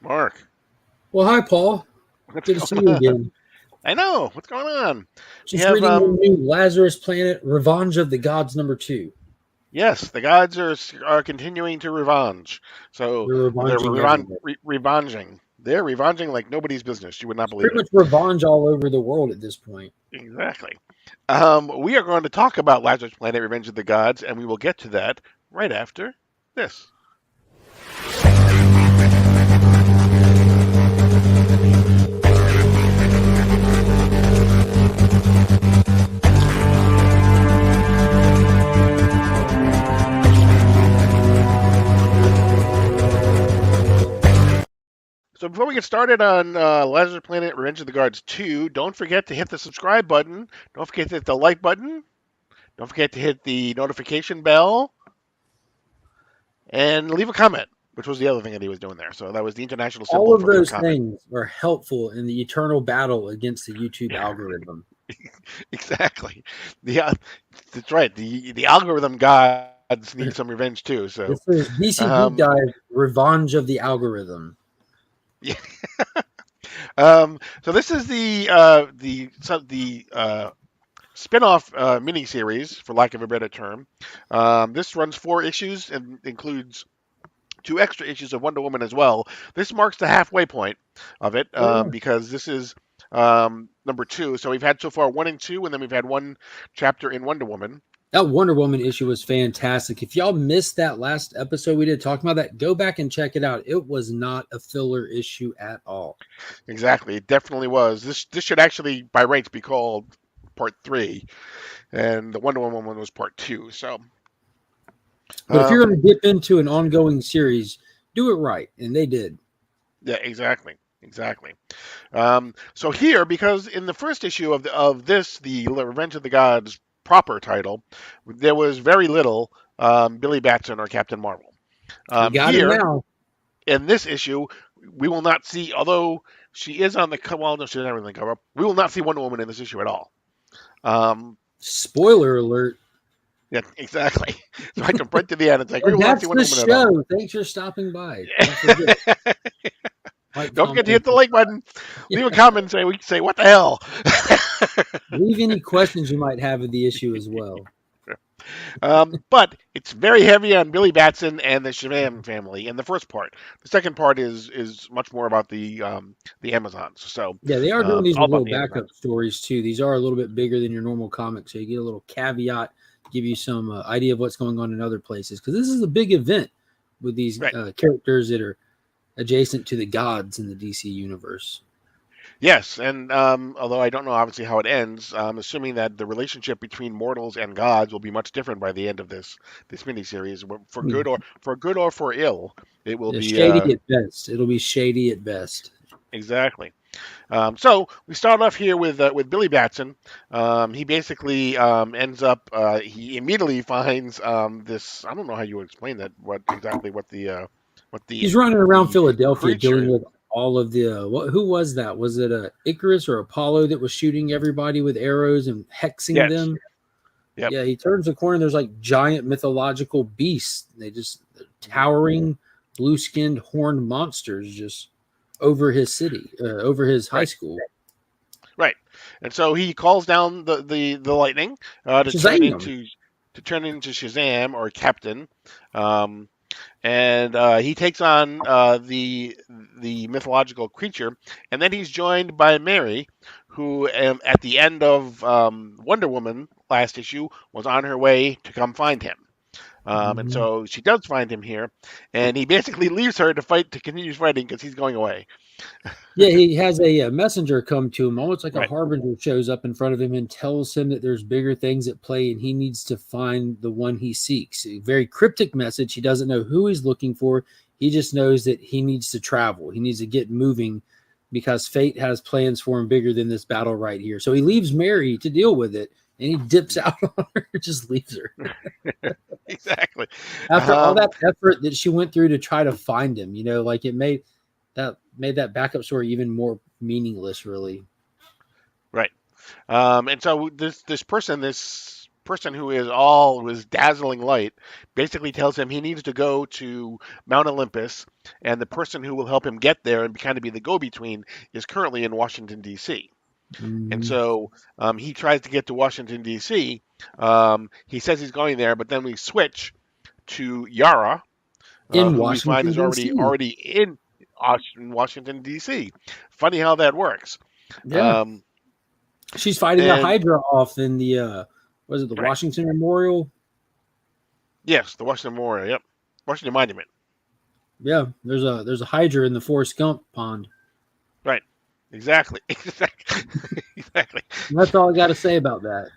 Mark, Well, hi, Paul. what's Good to see going you on? again. I know. What's going on? We Just have reading your new Lazarus Planet, Revenge of the Gods #2. yes, the gods are continuing to revenge. So They're they're revenging everywhere. revenging. They're revenging like nobody's business. You would not It's believe pretty it. much revenge all over the world at this point. Exactly. We are going to talk about Lazarus Planet: Revenge of the Gods, and we will get to that right after this. So before we get started on Lazarus Planet: Revenge of the Gods 2, don't forget to hit the subscribe button. Don't forget to hit the like button. Don't forget to hit the notification bell and leave a comment, which was the other thing that he was doing there. So that was the international All symbol of for leave a those comment. things are helpful in the eternal battle against the YouTube algorithm. Exactly. The that's right. The algorithm gods need some revenge too. So, This is DC um, Deep Dive, Revenge of the Algorithm. yeah. So this is the spin-off miniseries, for lack of a better term. This runs 4 issues and includes 2 extra issues of Wonder Woman as well. This marks the halfway point of it Oh, yeah. because this is number 2. So we've had so far 1 and 2, and then we've had one chapter in Wonder Woman. That Wonder Woman issue was fantastic. If y'all missed that last episode we did talking about that, go back and check it out. It was not a filler issue at all. Exactly, it definitely was. This should actually, by rights, be called Part 3, and the Wonder Woman one was Part 2. So, But if you're going um, to dip into an ongoing series, do it right. And they did. yeah, exactly. So here, because in the first issue of this, the Revenge of the Gods proper title, there was very little Billy Batson or Captain Marvel. We got it Here now. in this issue, we will not see, although she is on the cover. Well, no, she's not really on the cover. We will not see Wonder Woman in this issue at all. Um, Spoiler alert. yeah, exactly. So I jump right to the end. It's like we And will not see that's Wonder the Woman at all. show. Thanks for stopping by. Don't forget. Like, Don't forget comment, to hit the and like button. yeah. Leave a comment and say what the hell. Leave any questions you might have of the issue as well. But it's very heavy on Billy Batson and the Shazam family in the first part. The second part is much more about the Amazons. So Yeah, they are doing these all with about little the backup Amazons. stories too. These are a little bit bigger than your normal comic, so you get a little caveat, give you some idea of what's going on in other places. Because this is a big event with these Right. characters that are adjacent to the gods in the DC universe. Yes, and although I don't know obviously how it ends, I'm assuming that the relationship between mortals and gods will be much different by the end of this miniseries, for I mean, good or for ill. It will be shady at best. It'll be shady at best. exactly. So we start off here with Billy Batson. He basically ends up. He immediately finds this. I don't know how you would explain that. What He's running around the Philadelphia creature dealing is. with all of the who was that? Was it Icarus or Apollo that was shooting everybody with arrows and hexing Yes. them? Yep. Yeah, he turns the corner. There's like giant mythological beasts. They just towering, blue-skinned, horned monsters just over his city, over his high Right. school. Right. And so he calls down the lightning Shazam! to turn into Shazam or Captain. Um, and he takes on the mythological creature, and then he's joined by Mary, who at the end of Wonder Woman last issue was on her way to come find him. And Mhm. so she does find him here, and he basically leaves her to continue fighting because he's going away. Yeah, he has a messenger come to him, almost like a Right. harbinger shows up in front of him and tells him that there's bigger things at play and he needs to find the one he seeks. A very cryptic message. He doesn't know who he's looking for. He just knows that he needs to travel. He needs to get moving because fate has plans for him bigger than this battle right here. So he leaves Mary to deal with it and he dips out on her, just leaves her. Exactly. After all Um, that effort that she went through to try to find him, like it made that backup story even more meaningless, really. right. And so this person, this person who is all was dazzling light basically tells him he needs to go to Mount Olympus, and the person who will help him get there and kind of be the go-between is currently in Washington D.C. And Mhm. so he tries to get to Washington D.C. He says he's going there, but then we switch to Yara, In who we find Washington is already D.C. in Washington D.C. Funny how that works. Yeah, Um, she's fighting a and Hydra off in the was it the right, Washington Memorial? yes, the Washington Memorial. Yep, Washington Monument. Yeah, there's a Hydra in the Forrest Gump pond. Right, exactly, exactly. And that's all I got to say about that.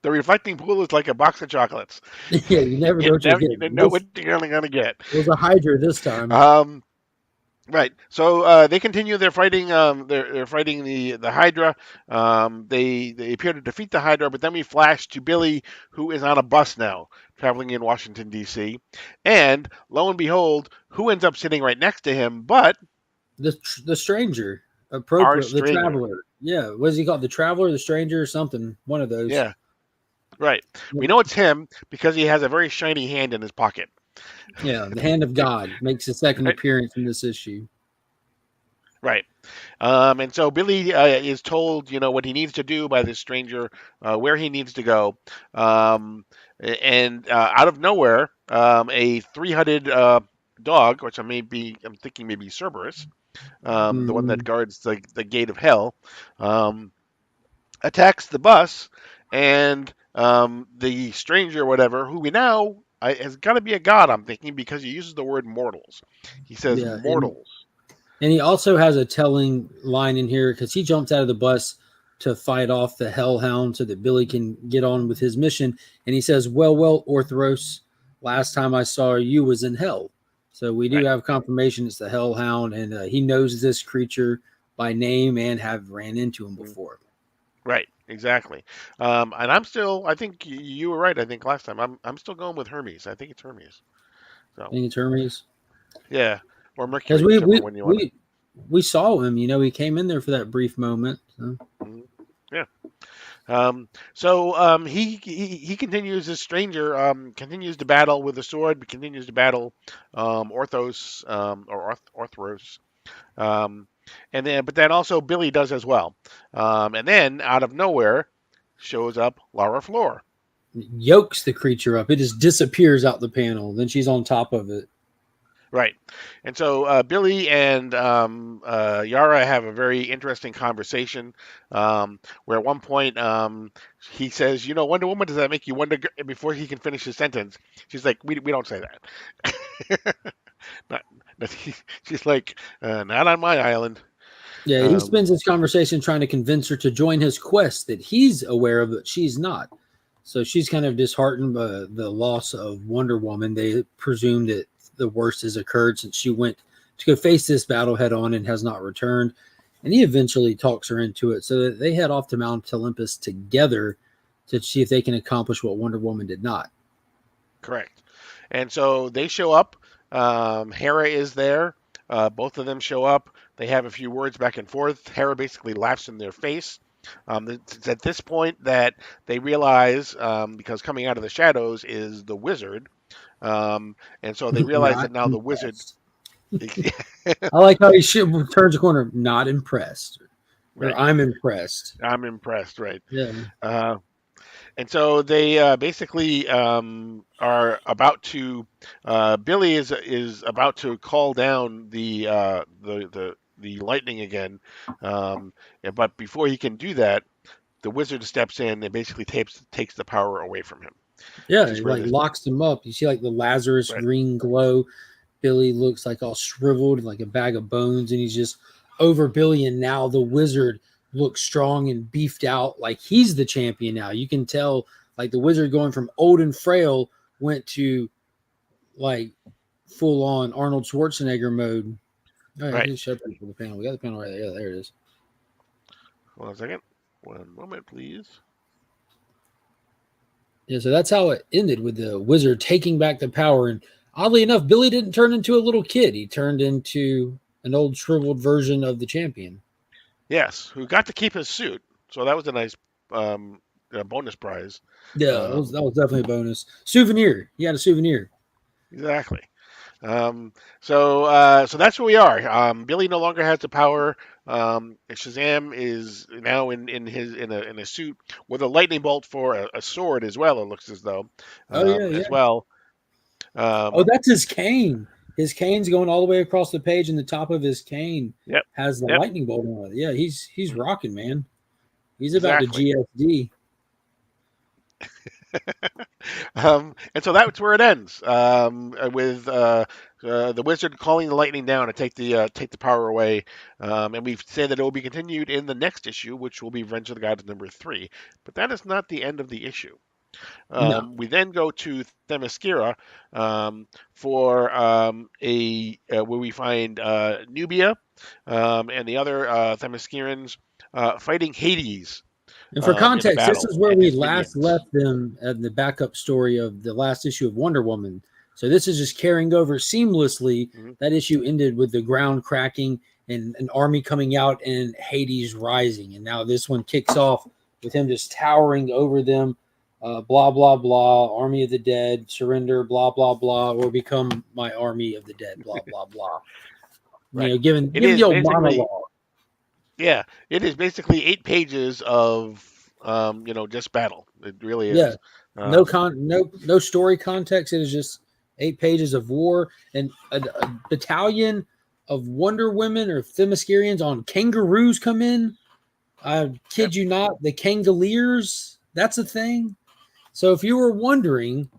The reflecting pool is like a box of chocolates. Yeah, you never know what you're You getting. don't know This what you're going to get. was a Hydra this time. Um, Right. So they continue their fighting. They're fighting the Hydra. They appear to defeat the Hydra, but then we flash to Billy, who is on a bus now, traveling in Washington D.C. And lo and behold, who ends up sitting right next to him? But The stranger, our appropriate, the stranger. traveler. Yeah, what is he called? The traveler, the stranger, or something? One of those. Yeah. Right. We know it's him because he has a very shiny hand in his pocket. Yeah, the hand of God makes a second Right. appearance in this issue. Right. And so Billy is told, what he needs to do by this stranger, where he needs to go. And out of nowhere, a three-headed dog, which I'm thinking maybe Cerberus, the one that Mm, guards the gate of hell, um, attacks the bus, and the stranger, whatever, who we now has got to be a god, I'm thinking, because he uses the word mortals. He says yeah, mortals. and he also has a telling line in here because he jumps out of the bus to fight off the Hellhound so that Billy can get on with his mission. And he says, well, Orthros, last time I saw you was in hell. So we do Right. have confirmation it's the Hellhound, and he knows this creature by name and have ran into him Mm. before. Right, exactly. And I think you were right. I think last time I'm still going with Hermes. I think it's Hermes. I So think it's Hermes. yeah, or Because Mercury, whichever one you want we saw him, he came in there for that brief moment. So. to. Yeah. He continues. This stranger continues to battle with the sword, continues to battle Orthos Orthros, um, but then also Billy does as well. And then out of nowhere shows up Lara Flor. Yokes the creature up. It just disappears out the panel. Then she's on top of it. Right. And so Billy and Yara have a very interesting conversation where at one point he says, Wonder Woman, does that make you wonder? Before he can finish his sentence, she's like, we don't say that. not, she's like, not on my island. Yeah, he Um, spends his conversation trying to convince her to join his quest that he's aware of, but she's not. So she's kind of disheartened by the loss of Wonder Woman. They presume that the worst has occurred since she went to go face this battle head on and has not returned. And he eventually talks her into it. So that they head off to Mount Olympus together to see if they can accomplish what Wonder Woman did not. Correct. And so they show up. Hera is there. Both of them show up. They have a few words back and forth. Hera basically laughs in their face. It's at this point that they realize, because coming out of the shadows is the wizard, and so they realize Not that now the wizard. impressed. I like how he turns a corner. Not impressed. Or Right. I'm impressed. I'm impressed. Right. Yeah. Uh, And so they basically are about to. Billy is about to call down the lightning again, but before he can do that, the wizard steps in and basically takes the power away from him, Yeah, which is it where like this. locks him up. You see like the Lazarus Right. green glow. Billy looks like all shriveled, like a bag of bones, and he's just over Billy. And now the wizard looks strong and beefed out, like he's the champion now. You can tell, like the wizard going from old and frail went to like full on Arnold Schwarzenegger mode. All right, Right. let's show people the panel. We got the panel right there. Yeah, there it is. Hold on a second. One moment, please. Yeah, so that's how it ended with the wizard taking back the power. And oddly enough, Billy didn't turn into a little kid. He turned into an old shriveled version of the champion. Yes, who got to keep his suit. So that was a nice bonus prize. Yeah, Um, that was definitely a bonus. Souvenir. You got a souvenir. exactly. Um, so that's where we are. Billy no longer has the power. Shazam is now in a suit with a lightning bolt for a sword as well. It looks as though, Oh yeah, as yeah. well. Oh, Um, that's his cane. His cane's going all the way across the page, and the top of his cane yep, has the yep, lightning bolt on it. Yeah, he's mhm, rocking, man. He's about to exactly. GSD. And so that's where it ends, with the wizard calling the lightning down to take the power away. And we've said that it will be continued in the next issue, which will be Revenge of the Gods #3. But that is not the end of the issue. No, We then go to Themyscira, for a where we find Nubia, and the other Themyscirans fighting Hades, and for in a context, this battle, is where and we his last minions. left them at the backup story of the last issue of Wonder Woman. So this is just carrying over seamlessly. Mhm. That issue ended with the ground cracking and an army coming out and Hades rising, and now this one kicks off with him just towering over them. Blah blah blah. Army of the dead, surrender. Blah blah blah, or become my army of the dead. Blah blah blah. You Right. know, It giving is the old basically, monologue. yeah, it is basically 8 pages of, just battle. It really Yeah, is. Um, no story context. It is just 8 pages of war and a battalion of Wonder Women or Themyscirians on kangaroos come in. I yep. kid you not, the Kangaleers. That's a thing. So if you were wondering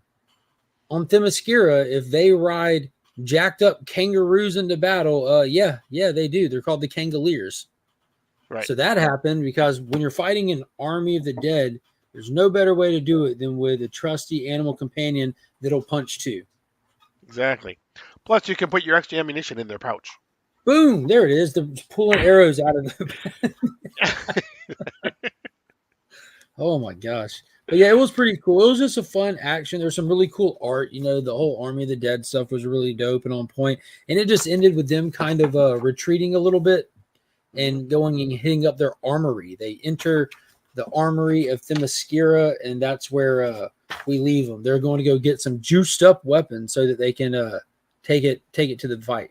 on Themyscira if they ride jacked up kangaroos into battle, yeah, they do. They're called the Kangaleers. Right. So that happened because when you're fighting an army of the dead, there's no better way to do it than with a trusty animal companion that'll punch too. Exactly. Plus, you can put your extra ammunition in their pouch. Boom! There it is. The pulling arrows out of the. Oh my gosh! But yeah, it was pretty cool. It was just a fun action. There's some really cool art. You know, the whole Army of the Dead stuff was really dope and on point. And it just ended with them kind of retreating a little bit Mhm. and going and hitting up their armory. They enter the armory of Themyscira, and that's where we leave them. They're going to go get some juiced up weapons so that they can take it to the fight.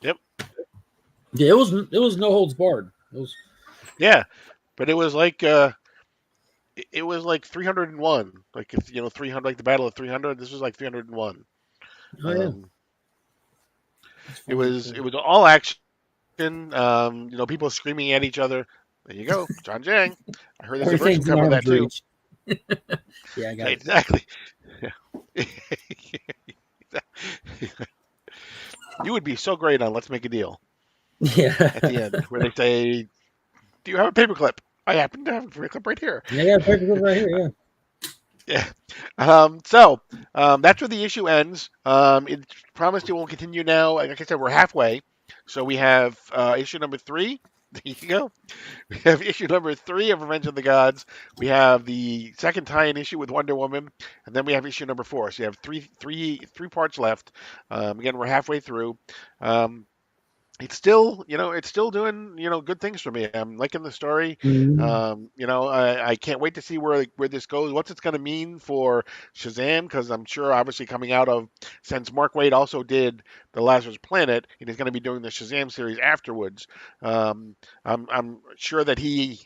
Yep. Yeah, it was no holds barred. It was Yeah, but it was like 301. Like, if 300, like the Battle of 300. This was like 301. oh yeah, Um, it's it fun. was it was all action. People screaming at each other. There you go, John Jang. I heard there's a virtual Everything's in cover of arm's that too. reach. Yeah, I got it. Exactly. You would be so great on Let's Make a Deal Yeah, at the end, where they say, "Do you have a paperclip?" I happen to have a paperclip right here. yeah, I got a paper clip right here. Yeah. Yeah. So that's where the issue ends. It's promised it will continue now. Like I said, we're halfway. So we have issue #3. There you go. We have issue #3 of Revenge of the Gods. We have the second tie-in issue with Wonder Woman, and then we have issue #4. So you have three parts left. Again, we're halfway through. Um, it's still doing, good things for me. I'm liking the story. Mhm. I can't wait to see where this goes. What's it's going to mean for Shazam? Because I'm sure, obviously, coming out of, since Mark Waid also did the Lazarus Planet, and he's going to be doing the Shazam series afterwards. I'm sure that he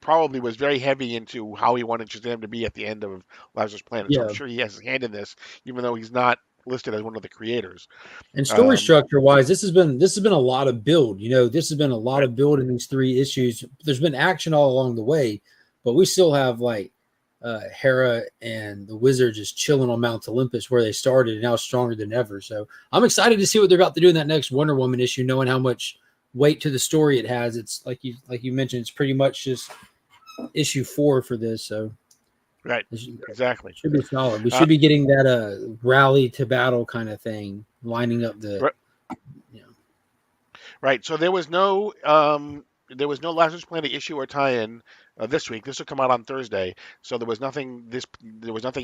probably was very heavy into how he wanted Shazam to be at the end of Lazarus Planet. So I'm Yeah, sure he has his hand in this, even though he's not listed as one of the creators. and story Um, structure wise, this has been a lot of build. You know, this has been a lot right. of build in these 3 issues. There's been action all along the way, but we still have like Hera and the Wizard just chilling on Mount Olympus where they started and now stronger than ever. So I'm excited to see what they're about to do in that next Wonder Woman issue, knowing how much weight to the story it has. It's like you mentioned, it's pretty much just issue 4 for this. So Right. it Exactly. should be solid. We Uh, should be getting that rally to battle kind of thing, lining up the right. you know. Right. So there was no Lazarus Planet issue or tie-in this week. This will come out on Thursday. So there was nothing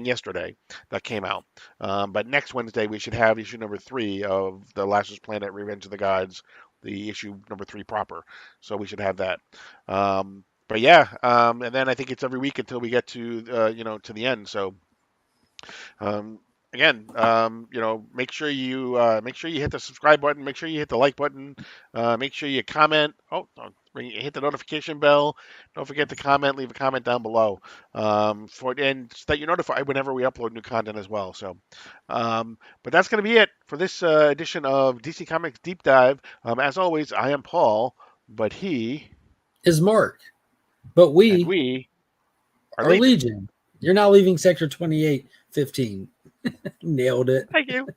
yesterday that came out. But next Wednesday we should have issue #3 of the Lazarus Planet Revenge of the Gods, the issue #3 proper. So we should have that. but yeah, and then I think it's every week until we get to to the end. So um, again, make sure you hit the subscribe button, make sure you hit the like button, make sure you comment. Hit the notification bell. Don't forget to comment. Leave a comment down below so that you're notified whenever we upload new content as well. So, but that's going to be it for this edition of DC Comics Deep Dive. As always, I am Paul, but he Is Mark, but and we we are are Legion. Legion. You're now leaving Sector 2815. Nailed it. Thank you.